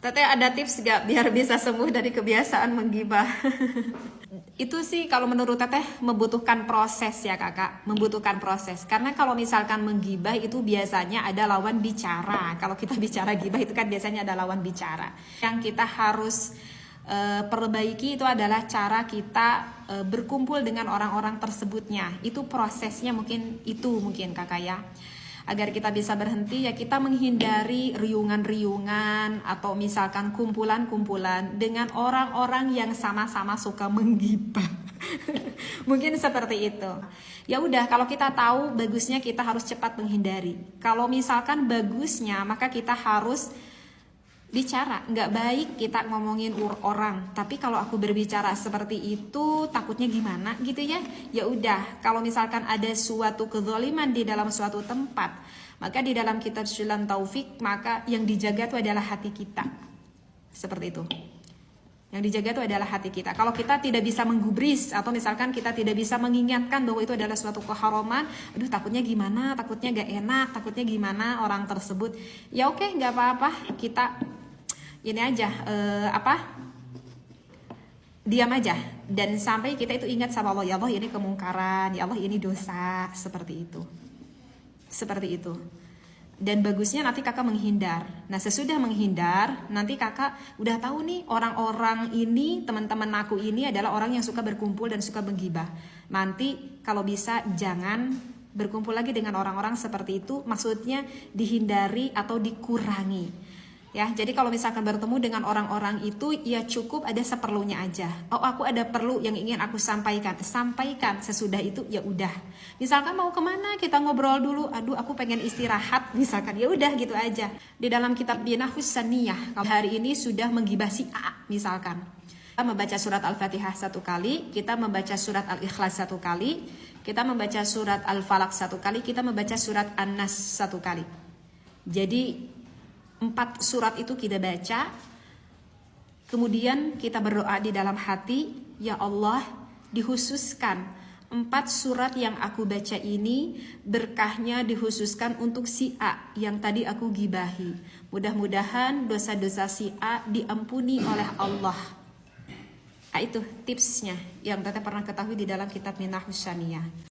Teteh ada tips gak biar bisa sembuh dari kebiasaan menggibah? Itu sih kalau menurut Teteh membutuhkan proses ya kakak, membutuhkan proses. Karena kalau misalkan menggibah itu biasanya ada lawan bicara. Kalau kita bicara gibah itu kan biasanya ada lawan bicara. Yang kita harus perbaiki itu adalah cara kita berkumpul dengan orang-orang tersebutnya. Itu prosesnya mungkin kakak ya. Agar kita bisa berhenti ya kita menghindari riungan-riungan atau misalkan kumpulan-kumpulan dengan orang-orang yang sama-sama suka menggibah. Mungkin seperti itu. Ya udah, kalau kita tahu bagusnya kita harus cepat menghindari. Kalau misalkan bagusnya maka kita harus bicara. Nggak baik kita ngomongin orang, tapi kalau aku berbicara seperti itu takutnya gimana gitu ya. Ya udah, kalau misalkan ada suatu kezaliman di dalam suatu tempat, maka di dalam kitab Syulam Taufik, maka yang dijaga itu adalah hati kita. Seperti itu. Yang dijaga itu adalah hati kita. Kalau kita tidak bisa menggubris atau misalkan kita tidak bisa mengingatkan bahwa itu adalah suatu keharaman, aduh takutnya gimana, takutnya gak enak, takutnya gimana orang tersebut. Ya oke, gak apa-apa, kita ini aja diam aja dan sampai kita itu ingat sama Allah, ya Allah ini kemungkaran, ya Allah ini dosa, seperti itu. Dan bagusnya nanti kakak menghindar. Nah sesudah menghindar, nanti kakak udah tahu nih orang-orang ini, teman-teman aku ini adalah orang yang suka berkumpul dan suka menggibah. Nanti kalau bisa jangan berkumpul lagi dengan orang-orang seperti itu, maksudnya dihindari atau dikurangi. Ya, jadi kalau misalkan bertemu dengan orang-orang itu ya cukup ada seperlunya aja. Oh, aku ada perlu yang ingin aku sampaikan. Sampaikan, sesudah itu ya udah. Misalkan mau kemana kita ngobrol dulu. Aduh, aku pengen istirahat misalkan. Ya udah gitu aja. Di dalam kitab Binahus Saniyah, kalau hari ini sudah menggibah si A misalkan. Kita membaca surat Al-Fatihah 1 kali, kita membaca surat Al-Ikhlas 1 kali, kita membaca surat Al-Falaq 1 kali, kita membaca surat An-Nas 1 kali. Jadi 4 surat itu kita baca, kemudian kita berdoa di dalam hati, ya Allah, dikhususkan 4 surat yang aku baca ini berkahnya dikhususkan untuk si A yang tadi aku gibahi. Mudah-mudahan dosa-dosa si A diampuni oleh Allah. Nah, itu tipsnya yang Teteh pernah ketahui di dalam kitab Minahus Saniyah.